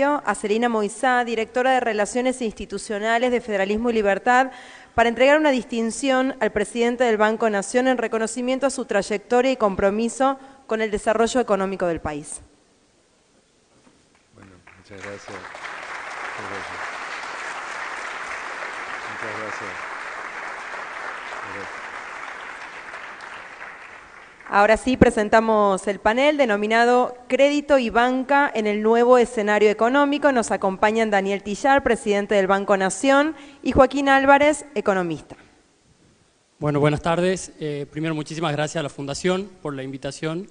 A Celina Moisá, directora de Relaciones Institucionales de Federalismo y Libertad, para entregar una distinción al presidente del Banco Nación en reconocimiento a su trayectoria y compromiso con el desarrollo económico del país. Bueno, muchas gracias. Muchas gracias. Muchas gracias. Ahora sí, presentamos el panel denominado Crédito y Banca en el nuevo escenario económico. Nos acompañan Daniel Tillar, presidente del Banco Nación, y Joaquín Álvarez, economista. Bueno, buenas tardes. Primero, muchísimas gracias a la Fundación por la invitación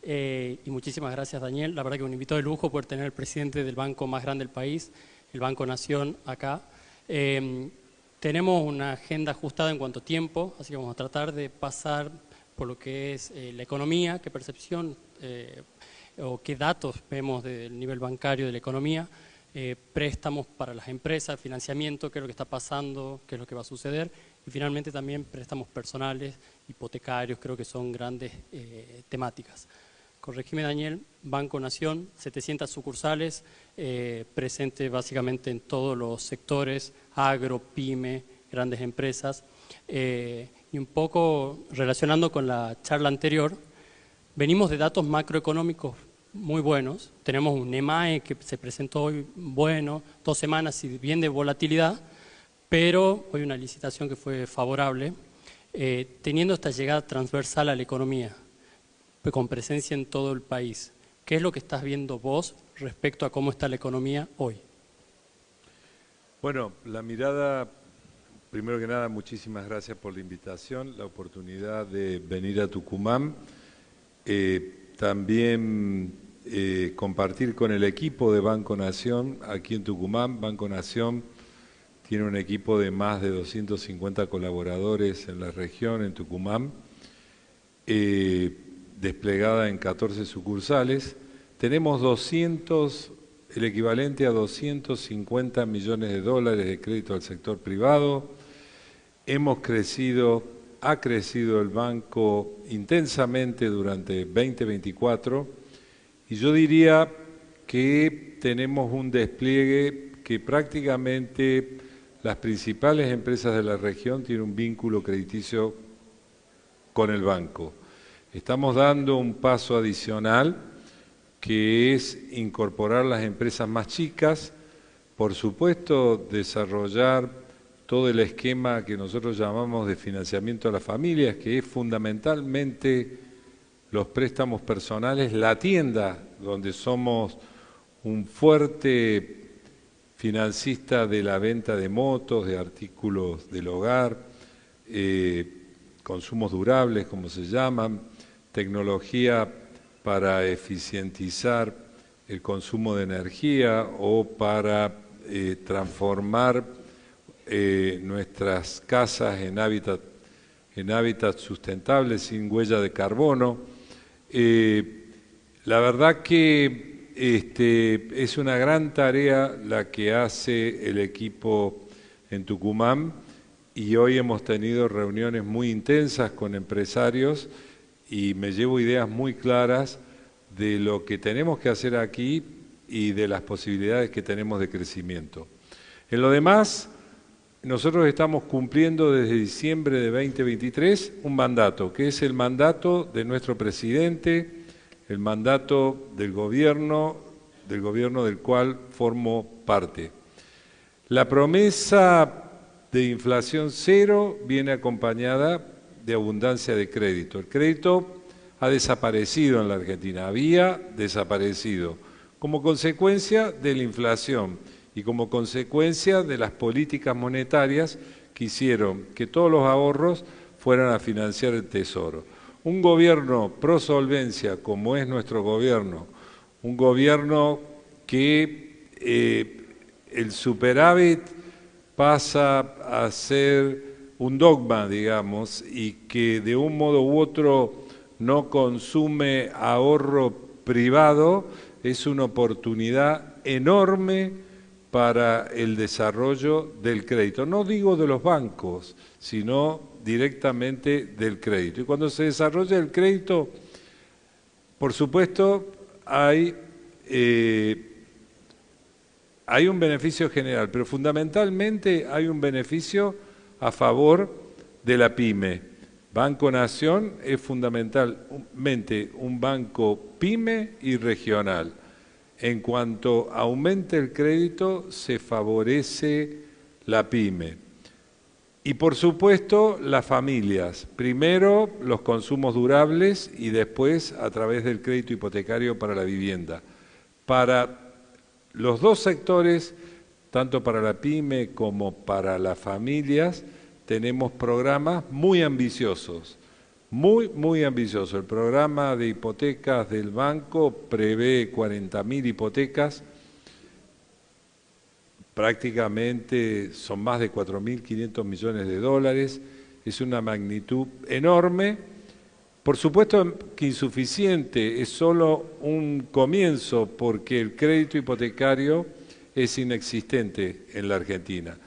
y muchísimas gracias, Daniel. La verdad que un invitado de lujo por tener al presidente del banco más grande del país, el Banco Nación, acá. Tenemos una agenda ajustada en cuanto a tiempo, así que vamos a tratar de pasar por lo que es la economía, qué percepción o qué datos vemos del nivel bancario de la economía, préstamos para las empresas, financiamiento, qué es lo que está pasando, qué es lo que va a suceder, y finalmente también préstamos personales, hipotecarios, creo que son grandes temáticas. Corregime, Daniel, Banco Nación, 700 sucursales, presente básicamente en todos los sectores, agro, pyme, grandes empresas. Y un poco relacionando con la charla anterior, venimos de datos macroeconómicos muy buenos. Tenemos un EMAE que se presentó hoy bueno, 2 semanas y bien de volatilidad, pero hoy una licitación que fue favorable, teniendo esta llegada transversal a la economía, con presencia en todo el país. ¿Qué es lo que estás viendo vos respecto a cómo está la economía hoy? Bueno, la mirada, primero que nada, muchísimas gracias por la invitación, la oportunidad de venir a Tucumán. También compartir con el equipo de Banco Nación aquí en Tucumán. Banco Nación tiene un equipo de más de 250 colaboradores en la región, en Tucumán, desplegada en 14 sucursales. Tenemos el equivalente a 250 millones de dólares de crédito al sector privado. Ha crecido el banco intensamente durante 2024 y yo diría que tenemos un despliegue que prácticamente las principales empresas de la región tienen un vínculo crediticio con el banco. Estamos dando un paso adicional que es incorporar las empresas más chicas, por supuesto desarrollar todo el esquema que nosotros llamamos de financiamiento a las familias, que es fundamentalmente los préstamos personales, la tienda, donde somos un fuerte financista de la venta de motos, de artículos del hogar, consumos durables, como se llaman, tecnología para eficientizar el consumo de energía o para transformar nuestras casas en hábitat sustentable, sin huella de carbono. La verdad que es una gran tarea la que hace el equipo en Tucumán y hoy hemos tenido reuniones muy intensas con empresarios y me llevo ideas muy claras de lo que tenemos que hacer aquí y de las posibilidades que tenemos de crecimiento. En lo demás, nosotros estamos cumpliendo desde diciembre de 2023 un mandato, que es el mandato de nuestro presidente, el mandato del gobierno del cual formo parte. La promesa de inflación cero viene acompañada de abundancia de crédito. El crédito ha desaparecido en la Argentina, había desaparecido como consecuencia de la inflación y como consecuencia de las políticas monetarias que hicieron que todos los ahorros fueran a financiar el Tesoro. Un gobierno pro solvencia como es nuestro gobierno, un gobierno que el superávit pasa a ser un dogma, digamos, y que de un modo u otro no consume ahorro privado, es una oportunidad enorme para el desarrollo del crédito. No digo de los bancos, sino directamente del crédito. Y cuando se desarrolla el crédito, por supuesto, hay hay un beneficio general, pero fundamentalmente hay un beneficio a favor de la PYME. Banco Nación es fundamentalmente un banco PYME y regional. En cuanto aumente el crédito, se favorece la PYME. Y por supuesto, las familias. Primero, los consumos durables y después a través del crédito hipotecario para la vivienda. Para los dos sectores, tanto para la PYME como para las familias, tenemos programas muy ambiciosos, muy ambiciosos. El programa de hipotecas del banco prevé 40.000 hipotecas, prácticamente son más de 4.500 millones de dólares, es una magnitud enorme. Por supuesto que insuficiente, es solo un comienzo porque el crédito hipotecario es inexistente en la Argentina.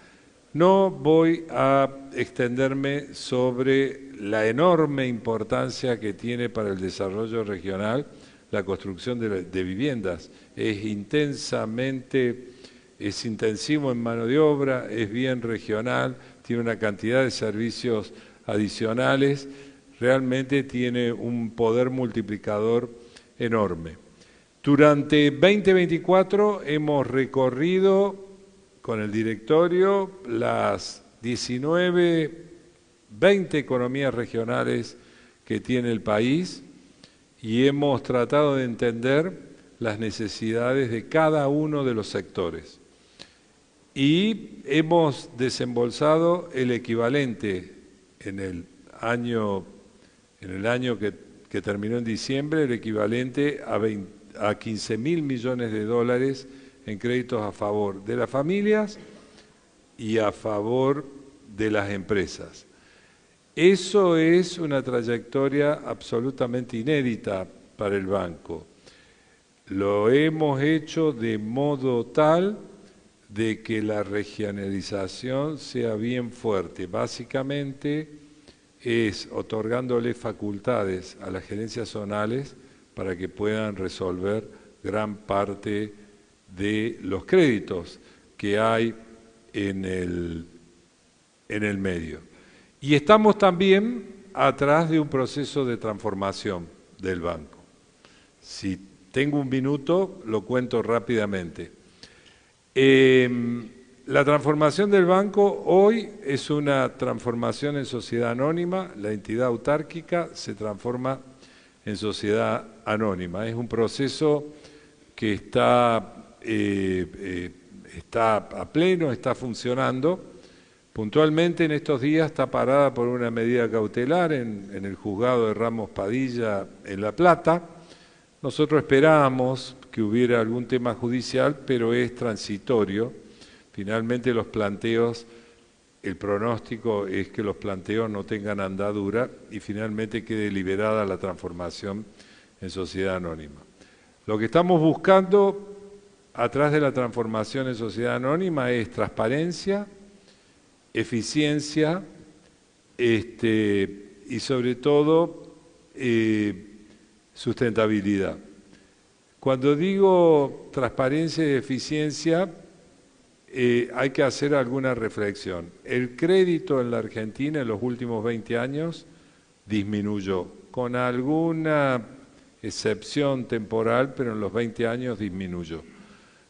No voy a extenderme sobre la enorme importancia que tiene para el desarrollo regional la construcción de viviendas. Es intensivo en mano de obra, es bien regional, tiene una cantidad de servicios adicionales, realmente tiene un poder multiplicador enorme. Durante 2024 hemos recorrido con el directorio las 20 economías regionales que tiene el país y hemos tratado de entender las necesidades de cada uno de los sectores. Y hemos desembolsado el equivalente en el año que terminó en diciembre, el equivalente a 15.000 millones de dólares en créditos a favor de las familias y a favor de las empresas. Eso es una trayectoria absolutamente inédita para el banco. Lo hemos hecho de modo tal de que la regionalización sea bien fuerte. Básicamente es otorgándole facultades a las gerencias zonales para que puedan resolver gran parte de los créditos que hay en el medio. Y estamos también atrás de un proceso de transformación del banco. Si tengo un minuto, lo cuento rápidamente. La transformación del banco hoy es una transformación en sociedad anónima, la entidad autárquica se transforma en sociedad anónima. Es un proceso que está a pleno, está funcionando. Puntualmente en estos días está parada por una medida cautelar en el juzgado de Ramos Padilla en La Plata. Nosotros esperábamos que hubiera algún tema judicial, pero es transitorio. Finalmente los planteos, el pronóstico es que los planteos no tengan andadura y finalmente quede liberada la transformación en sociedad anónima. Lo que estamos buscando atrás de la transformación en sociedad anónima es transparencia, eficiencia y sobre todo sustentabilidad. Cuando digo transparencia y eficiencia, hay que hacer alguna reflexión. El crédito en la Argentina en los últimos 20 años disminuyó, con alguna excepción temporal, pero en los 20 años disminuyó.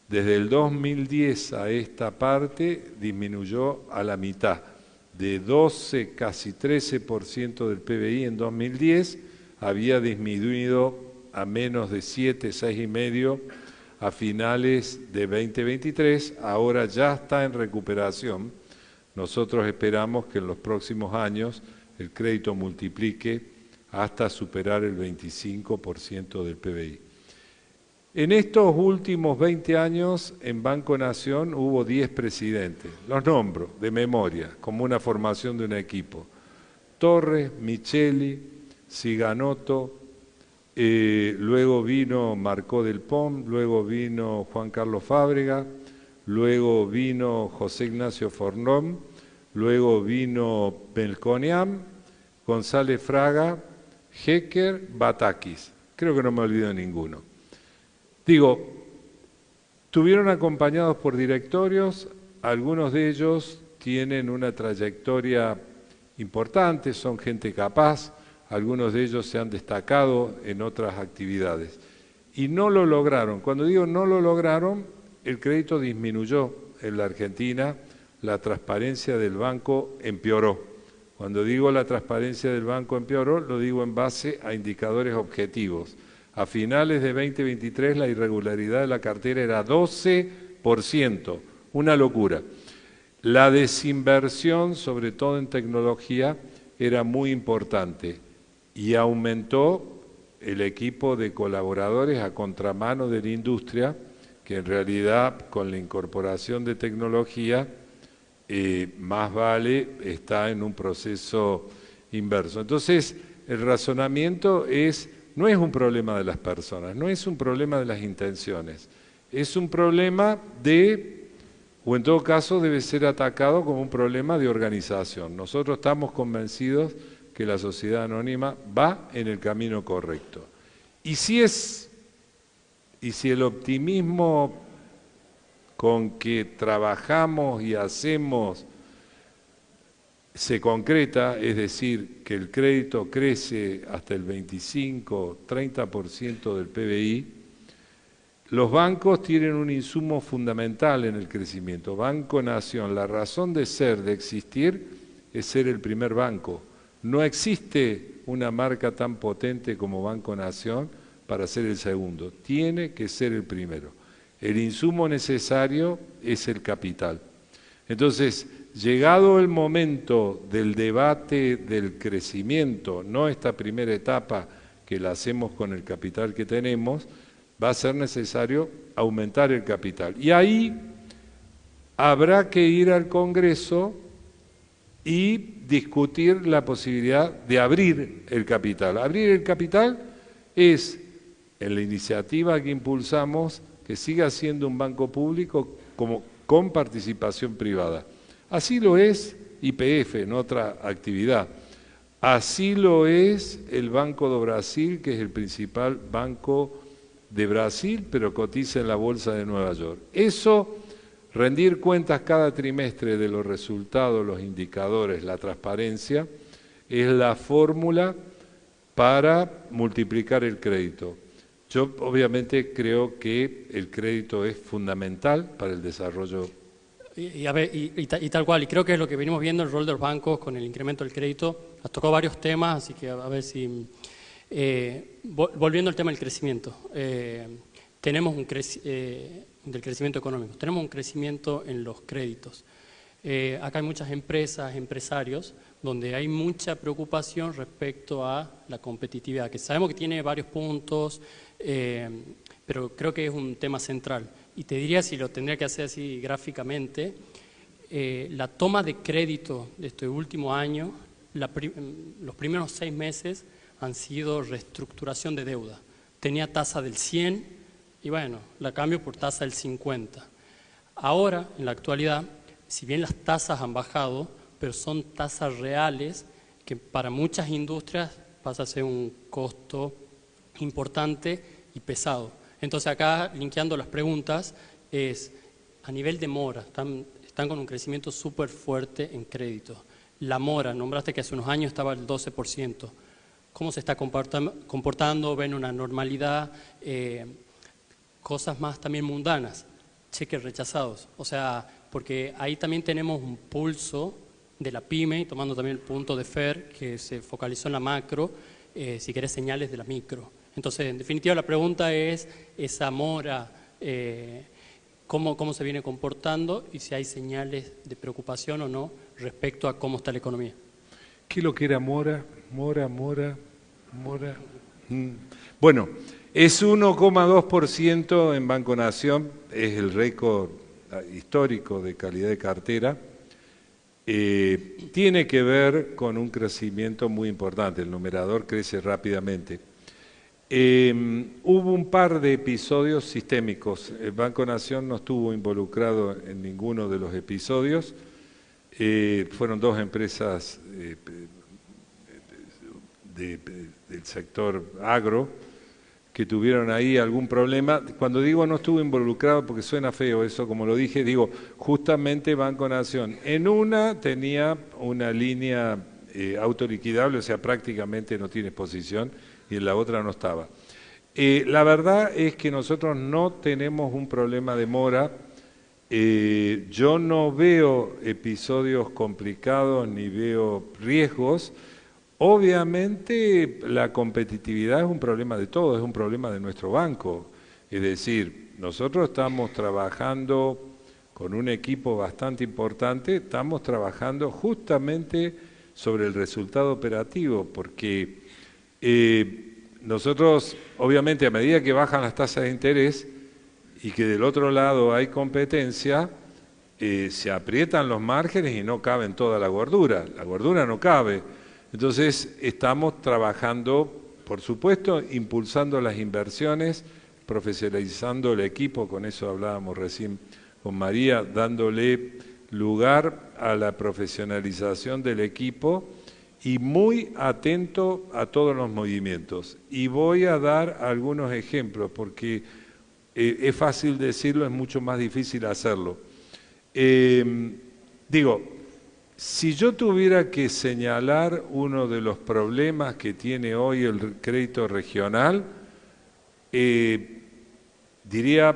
Desde el 2010 a esta parte disminuyó a la mitad, de 12, casi 13% del PBI en 2010, había disminuido a menos de 7, 6,5% a finales de 2023, ahora ya está en recuperación. Nosotros esperamos que en los próximos años el crédito multiplique hasta superar el 25% del PBI. En estos últimos 20 años en Banco Nación hubo 10 presidentes, los nombro de memoria, como una formación de un equipo. Torres, Micheli, Ciganotto, luego vino Marcó del Pom, luego vino Juan Carlos Fábrega, luego vino José Ignacio Fornón, luego vino Melconian, González Fraga, Hecker, Batakis. Creo que no me olvido ninguno. Digo, Estuvieron acompañados por directorios, algunos de ellos tienen una trayectoria importante, son gente capaz, algunos de ellos se han destacado en otras actividades. Y no lo lograron. Cuando digo no lo lograron, el crédito disminuyó en la Argentina, la transparencia del banco empeoró. Cuando digo la transparencia del banco empeoró, lo digo en base a indicadores objetivos. A finales de 2023 la irregularidad de la cartera era 12%, una locura. La desinversión, sobre todo en tecnología, era muy importante y aumentó el equipo de colaboradores a contramano de la industria, que en realidad con la incorporación de tecnología más vale está en un proceso inverso. Entonces, el razonamiento no es un problema de las personas, no es un problema de las intenciones, es un problema o en todo caso debe ser atacado como un problema de organización. Nosotros estamos convencidos que la sociedad anónima va en el camino correcto. Y si el optimismo con que trabajamos y hacemos se concreta, es decir, que el crédito crece hasta el 25-30% del PBI, los bancos tienen un insumo fundamental en el crecimiento. Banco Nación, la razón de ser, de existir, es ser el primer banco. No existe una marca tan potente como Banco Nación para ser el segundo. Tiene que ser el primero. El insumo necesario es el capital. Entonces, llegado el momento del debate del crecimiento, no esta primera etapa que la hacemos con el capital que tenemos, va a ser necesario aumentar el capital. Y ahí habrá que ir al Congreso y discutir la posibilidad de abrir el capital. Abrir el capital es, en la iniciativa que impulsamos, que siga siendo un banco público con participación privada. Así lo es YPF en otra actividad. Así lo es el Banco do Brasil, que es el principal banco de Brasil, pero cotiza en la Bolsa de Nueva York. Eso, rendir cuentas cada trimestre de los resultados, los indicadores, la transparencia, es la fórmula para multiplicar el crédito. Yo obviamente creo que el crédito es fundamental para el desarrollo. Y tal cual, y creo que es lo que venimos viendo, el rol de los bancos con el incremento del crédito. Has tocado varios temas, así que a ver si... volviendo al tema del crecimiento, tenemos del crecimiento económico, tenemos un crecimiento en los créditos. Acá hay muchas empresas, empresarios, donde hay mucha preocupación respecto a la competitividad, que sabemos que tiene varios puntos, pero creo que es un tema central. Y te diría, si lo tendría que hacer así gráficamente, la toma de crédito de este último año, los primeros 6 meses han sido reestructuración de deuda. Tenía tasa del 100 y bueno, la cambio por tasa del 50. Ahora, en la actualidad, si bien las tasas han bajado, pero son tasas reales que para muchas industrias pasa a ser un costo importante y pesado. Entonces acá, linkeando las preguntas, es a nivel de mora, están con un crecimiento súper fuerte en crédito. La mora, nombraste que hace unos años estaba al 12%. ¿Cómo se está comportando? ¿Ven una normalidad? Cosas más también mundanas, cheques rechazados. O sea, porque ahí también tenemos un pulso de la PYME, y tomando también el punto de FER, que se focalizó en la macro, si querés señales de la micro. Entonces, en definitiva, la pregunta es, esa mora, ¿cómo se viene comportando y si hay señales de preocupación o no respecto a cómo está la economía? ¿Qué es lo que era mora? Mora. Bueno, es 1,2% en Banco Nación, es el récord histórico de calidad de cartera. Tiene que ver con un crecimiento muy importante, el numerador crece rápidamente. Hubo un par de episodios sistémicos, el Banco Nación no estuvo involucrado en ninguno de los episodios, fueron 2 empresas del sector agro que tuvieron ahí algún problema. Cuando digo no estuvo involucrado, porque suena feo eso, como lo dije, digo, justamente Banco Nación. En una tenía una línea autoliquidable, o sea, prácticamente no tiene exposición, y en la otra no estaba. La verdad es que nosotros no tenemos un problema de mora. Yo no veo episodios complicados ni veo riesgos. Obviamente la competitividad es un problema de todos, es un problema de nuestro banco. Es decir, nosotros estamos trabajando con un equipo bastante importante, estamos trabajando justamente sobre el resultado operativo, porque nosotros, obviamente, a medida que bajan las tasas de interés y que del otro lado hay competencia, se aprietan los márgenes y no cabe en toda la gordura no cabe. Entonces estamos trabajando, por supuesto, impulsando las inversiones, profesionalizando el equipo, con eso hablábamos recién con María, dándole lugar a la profesionalización del equipo y muy atento a todos los movimientos. Y voy a dar algunos ejemplos, porque es fácil decirlo, es mucho más difícil hacerlo. Si yo tuviera que señalar uno de los problemas que tiene hoy el crédito regional, diría,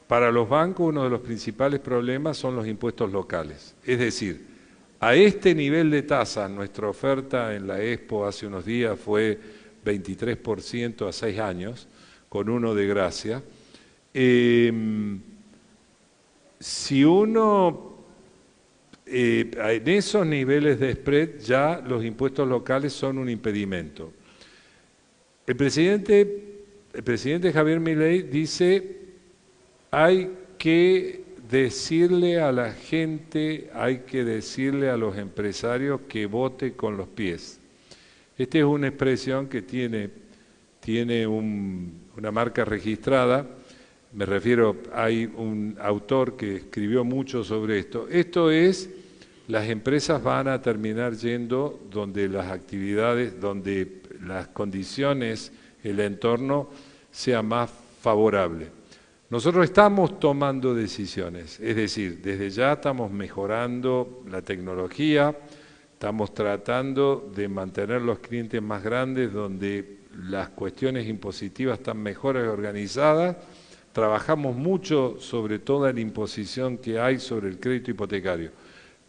para los bancos uno de los principales problemas son los impuestos locales. Es decir, a este nivel de tasa, nuestra oferta en la Expo hace unos días fue 23% a 6 años, con uno de gracia. Si uno... en esos niveles de spread ya los impuestos locales son un impedimento. El presidente Javier Milei dice: hay que decirle a la gente, hay que decirle a los empresarios que vote con los pies. Esta es una expresión que tiene una marca registrada. Me refiero, hay un autor que escribió mucho sobre esto. Esto es, las empresas van a terminar yendo donde las actividades, donde las condiciones, el entorno sea más favorable. Nosotros estamos tomando decisiones, es decir, desde ya estamos mejorando la tecnología, estamos tratando de mantener los clientes más grandes donde las cuestiones impositivas están mejor organizadas. Trabajamos mucho sobre toda la imposición que hay sobre el crédito hipotecario,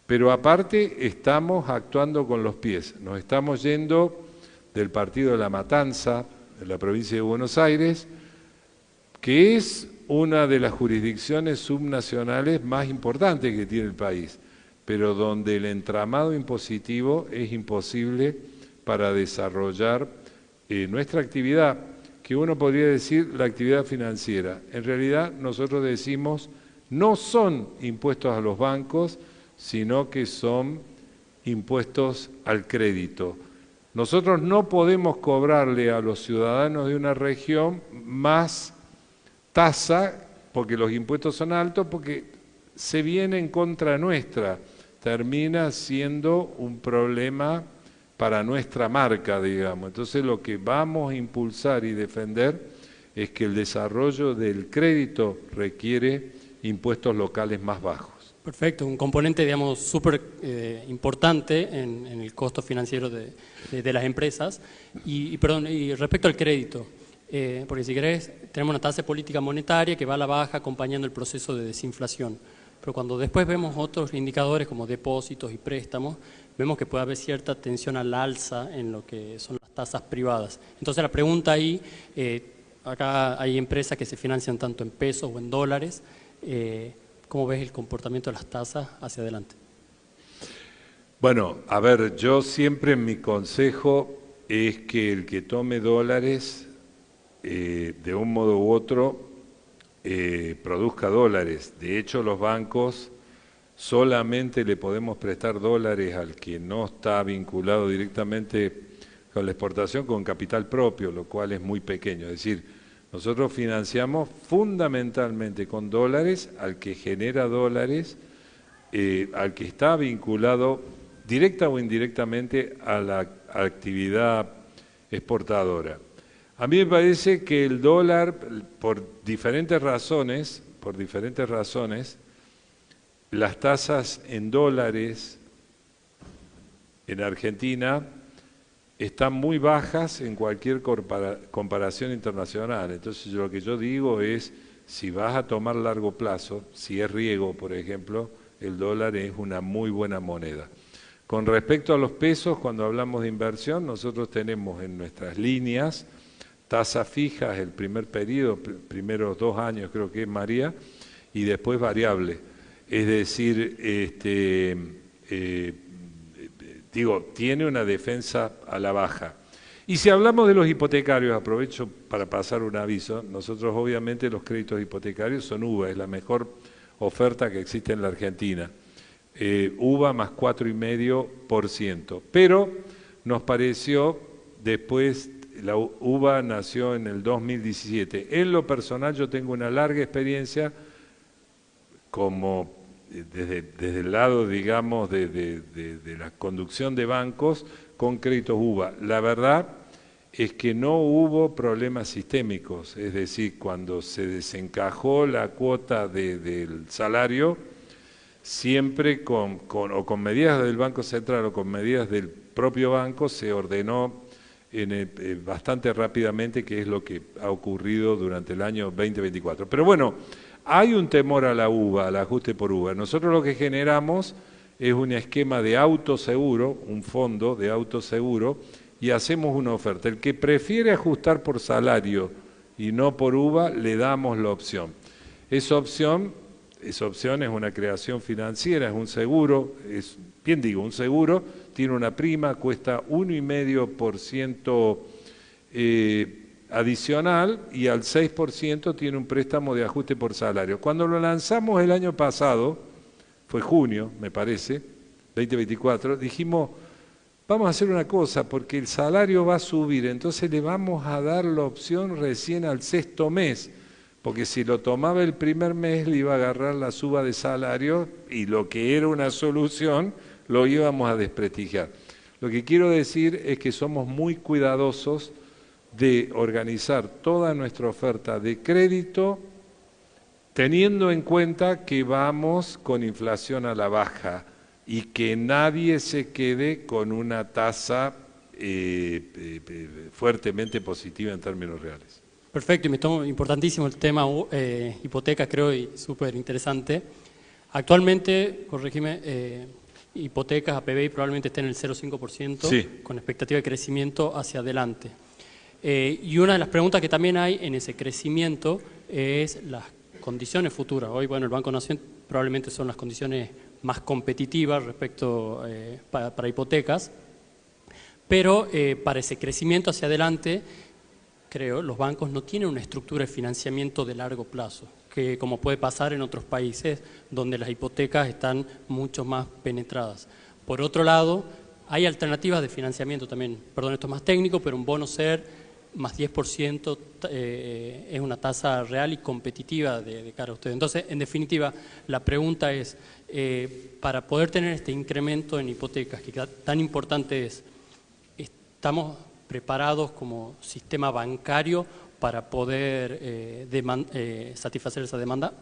pero aparte estamos actuando con los pies. Nos estamos yendo del partido de La Matanza, de la provincia de Buenos Aires, que es una de las jurisdicciones subnacionales más importantes que tiene el país, pero donde el entramado impositivo es imposible para desarrollar nuestra actividad, que uno podría decir la actividad financiera. En realidad nosotros decimos, no son impuestos a los bancos, sino que son impuestos al crédito. Nosotros no podemos cobrarle a los ciudadanos de una región más tasa, porque los impuestos son altos, porque se viene en contra nuestra. Termina siendo un problema para nuestra marca, digamos. Entonces lo que vamos a impulsar y defender es que el desarrollo del crédito requiere impuestos locales más bajos. Perfecto, un componente, digamos, súper importante en el costo financiero de las empresas. Y respecto al crédito, porque si querés, tenemos una tasa de política monetaria que va a la baja acompañando el proceso de desinflación. Pero cuando después vemos otros indicadores como depósitos y préstamos, vemos que puede haber cierta tensión al alza en lo que son las tasas privadas. Entonces la pregunta ahí, acá hay empresas que se financian tanto en pesos o en dólares. ¿Cómo ves el comportamiento de las tasas hacia adelante? Bueno, a ver, yo siempre mi consejo es que el que tome dólares, de un modo u otro, produzca dólares. De hecho, los bancos solamente le podemos prestar dólares al que no está vinculado directamente con la exportación con capital propio, lo cual es muy pequeño. Es decir, nosotros financiamos fundamentalmente con dólares al que genera dólares, al que está vinculado directa o indirectamente a la actividad exportadora. A mí me parece que el dólar, por diferentes razones, las tasas en dólares en Argentina están muy bajas en cualquier comparación internacional. Entonces lo que yo digo es, si vas a tomar largo plazo, si es riego, por ejemplo, el dólar es una muy buena moneda. Con respecto a los pesos, cuando hablamos de inversión, nosotros tenemos en nuestras líneas tasas fijas el primer periodo, primeros 2 años creo que es María, y después variable. Es decir, tiene una defensa a la baja. Y si hablamos de los hipotecarios, aprovecho para pasar un aviso, nosotros obviamente los créditos hipotecarios son UVA, es la mejor oferta que existe en la Argentina. UVA más 4,5%, pero nos pareció, después la UVA nació en el 2017. En lo personal yo tengo una larga experiencia como desde el lado, digamos, de la conducción de bancos con créditos UVA. La verdad es que no hubo problemas sistémicos, es decir, cuando se desencajó la cuota del salario, siempre con medidas del Banco Central o con medidas del propio banco se ordenó bastante rápidamente, que es lo que ha ocurrido durante el año 2024. Pero bueno, hay un temor a la UVA, al ajuste por UVA. Nosotros lo que generamos es un esquema de autoseguro, un fondo de autoseguro, y hacemos una oferta. El que prefiere ajustar por salario y no por UVA, le damos la opción. Esa opción es una creación financiera, es un seguro, un seguro, tiene una prima, cuesta 1,5% adicional y al 6% tiene un préstamo de ajuste por salario. Cuando lo lanzamos el año pasado, fue junio, me parece, 2024, dijimos, vamos a hacer una cosa, porque el salario va a subir, entonces le vamos a dar la opción recién al 6º mes, porque si lo tomaba el primer mes le iba a agarrar la suba de salario y lo que era una solución lo íbamos a desprestigiar. Lo que quiero decir es que somos muy cuidadosos de organizar toda nuestra oferta de crédito teniendo en cuenta que vamos con inflación a la baja y que nadie se quede con una tasa fuertemente positiva en términos reales. Perfecto, y me tomo importantísimo el tema hipoteca, creo, y súper interesante. Actualmente, corregime, hipotecas a PBI probablemente estén en el 0,5%, sí, con expectativa de crecimiento hacia adelante. Y una de las preguntas que también hay en ese crecimiento es las condiciones futuras. Hoy, bueno, el Banco Nación probablemente son las condiciones más competitivas respecto para hipotecas, pero para ese crecimiento hacia adelante, creo, los bancos no tienen una estructura de financiamiento de largo plazo, que como puede pasar en otros países donde las hipotecas están mucho más penetradas. Por otro lado, hay alternativas de financiamiento también, perdón, esto es más técnico, pero un bono SER más 10% es una tasa real y competitiva de cara a ustedes. Entonces, en definitiva, la pregunta es, para poder tener este incremento en hipotecas, que tan importante es, ¿estamos preparados como sistema bancario para poder satisfacer esa demanda?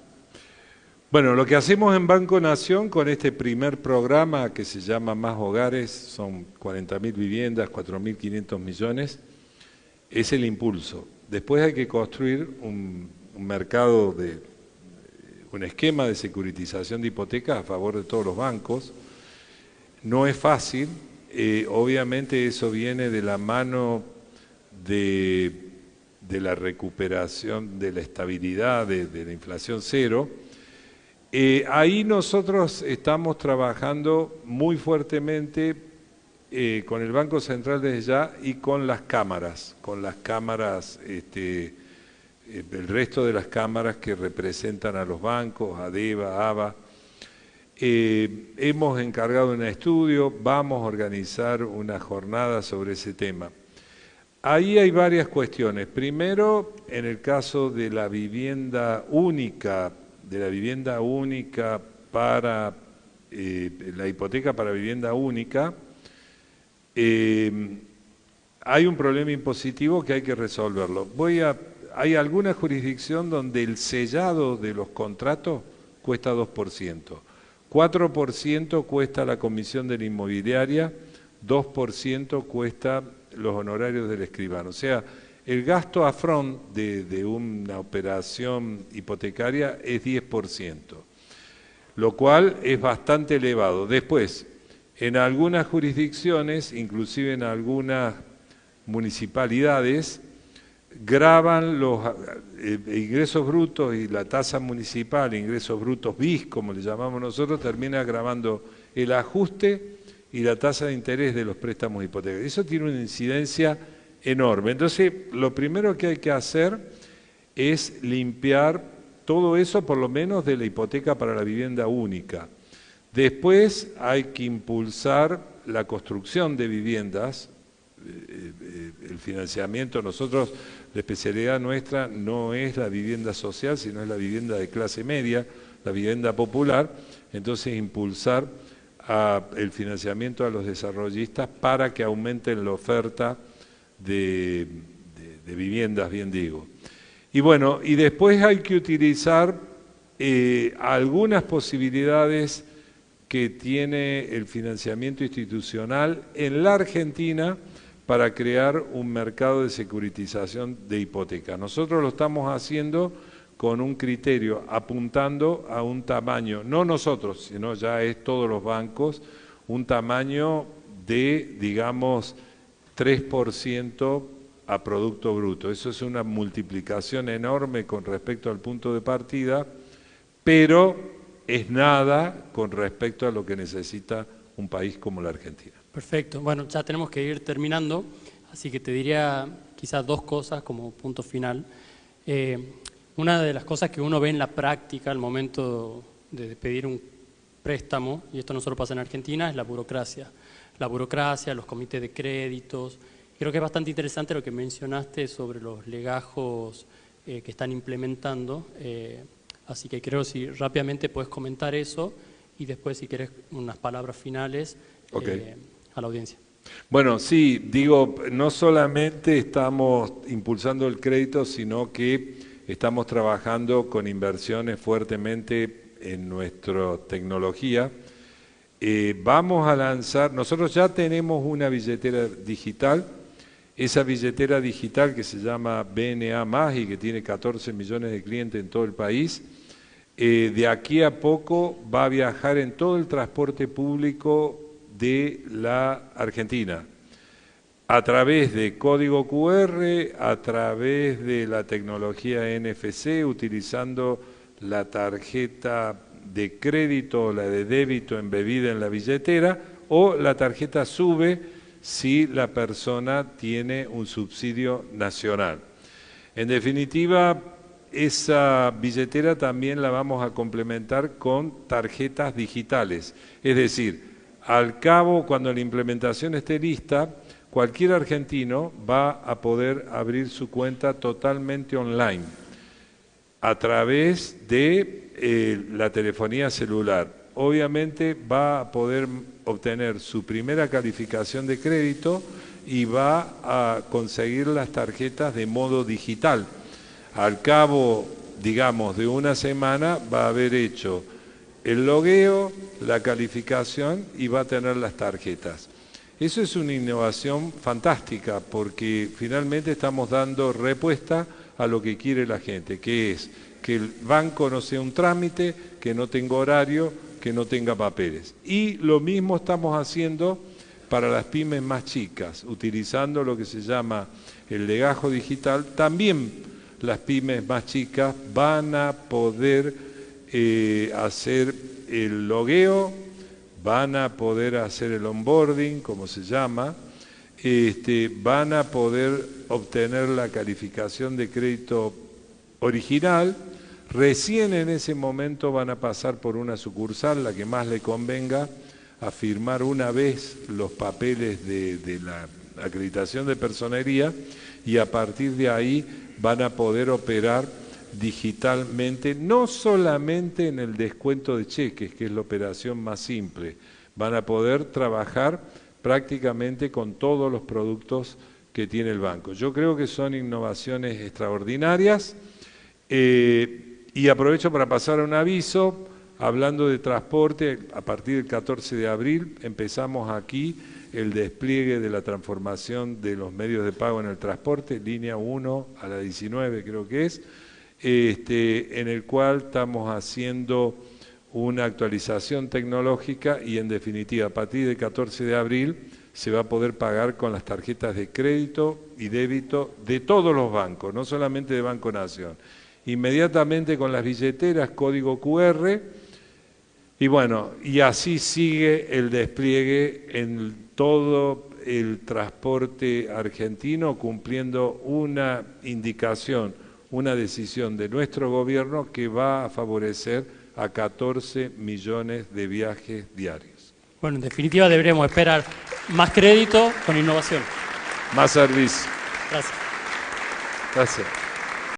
Bueno, lo que hacemos en Banco Nación con este primer programa que se llama Más Hogares, son 40.000 viviendas, 4.500 millones, es el impulso. Después hay que construir un mercado, un esquema de securitización de hipotecas a favor de todos los bancos. No es fácil, obviamente eso viene de la mano de la recuperación, de la estabilidad, de la inflación cero. Ahí nosotros estamos trabajando muy fuertemente con el Banco Central desde ya y con las cámaras, el resto de las cámaras que representan a los bancos, ADEVA, ABA. Hemos encargado un estudio, vamos a organizar una jornada sobre ese tema. Ahí hay varias cuestiones. Primero, en el caso de la vivienda única, para la hipoteca para vivienda única, hay un problema impositivo que hay que resolverlo. Hay alguna jurisdicción donde el sellado de los contratos cuesta 2%, 4% cuesta la comisión de la inmobiliaria, 2% cuesta los honorarios del escribano. O sea, el gasto upfront de una operación hipotecaria es 10%, lo cual es bastante elevado. Después, en algunas jurisdicciones, inclusive en algunas municipalidades, graban los ingresos brutos y la tasa municipal, ingresos brutos BIS, como le llamamos nosotros, termina grabando el ajuste y la tasa de interés de los préstamos hipotecarios. Eso tiene una incidencia enorme. Entonces, lo primero que hay que hacer es limpiar todo eso, por lo menos de la hipoteca para la vivienda única. Después hay que impulsar la construcción de viviendas, el financiamiento. Nosotros, la especialidad nuestra no es la vivienda social, sino es la vivienda de clase media, la vivienda popular. Entonces, impulsar el financiamiento a los desarrollistas para que aumenten la oferta de viviendas, bien digo. Y bueno, y después hay que utilizar algunas posibilidades que tiene el financiamiento institucional en la Argentina para crear un mercado de securitización de hipotecas. Nosotros lo estamos haciendo con un criterio, apuntando a un tamaño, no nosotros, sino ya es todos los bancos, un tamaño de, digamos, 3% a Producto Bruto. Eso es una multiplicación enorme con respecto al punto de partida, pero es nada con respecto a lo que necesita un país como la Argentina. Perfecto. Bueno, ya tenemos que ir terminando, así que te diría quizás dos cosas como punto final. Una de las cosas que uno ve en la práctica al momento de pedir un préstamo, y esto no solo pasa en Argentina, es la burocracia. La burocracia, los comités de créditos. Creo que es bastante interesante lo que mencionaste sobre los legajos que están implementando. Así que creo si rápidamente puedes comentar eso y después si querés unas palabras finales a la audiencia. Bueno, sí, digo, no solamente estamos impulsando el crédito, sino que estamos trabajando con inversiones fuertemente en nuestra tecnología. Vamos a lanzar, nosotros ya tenemos una billetera digital, esa billetera digital que se llama BNA+, y que tiene 14 millones de clientes en todo el país, de aquí a poco va a viajar en todo el transporte público de la Argentina, a través de código QR, a través de la tecnología NFC, utilizando la tarjeta de crédito o la de débito embebida en la billetera, o la tarjeta SUBE si la persona tiene un subsidio nacional. En definitiva, esa billetera también la vamos a complementar con tarjetas digitales. Es decir, al cabo, cuando la implementación esté lista, cualquier argentino va a poder abrir su cuenta totalmente online a través de la telefonía celular. Obviamente va a poder obtener su primera calificación de crédito y va a conseguir las tarjetas de modo digital. Al cabo, digamos, de una semana va a haber hecho el logueo, la calificación y va a tener las tarjetas. Eso es una innovación fantástica porque finalmente estamos dando respuesta a lo que quiere la gente, que es que el banco no sea un trámite, que no tenga horario, que no tenga papeles. Y lo mismo estamos haciendo para las pymes más chicas, utilizando lo que se llama el legajo digital. También las pymes más chicas van a poder hacer el logueo, van a poder hacer el onboarding, como se llama, van a poder obtener la calificación de crédito original. Recién en ese momento van a pasar por una sucursal, la que más le convenga, a firmar una vez los papeles de la acreditación de personería y a partir de ahí van a poder operar digitalmente, no solamente en el descuento de cheques, que es la operación más simple, van a poder trabajar prácticamente con todos los productos que tiene el banco. Yo creo que son innovaciones extraordinarias y aprovecho para pasar un aviso, hablando de transporte, a partir del 14 de abril empezamos aquí el despliegue de la transformación de los medios de pago en el transporte, línea 1 a la 19 creo que es, en el cual estamos haciendo una actualización tecnológica y en definitiva a partir del 14 de abril se va a poder pagar con las tarjetas de crédito y débito de todos los bancos, no solamente de Banco Nación. Inmediatamente con las billeteras, código QR, y bueno, y así sigue el despliegue en todo el transporte argentino, cumpliendo una indicación, una decisión de nuestro gobierno que va a favorecer a 14 millones de viajes diarios. Bueno, en definitiva deberemos esperar más crédito con innovación. Más servicio. Gracias. Gracias.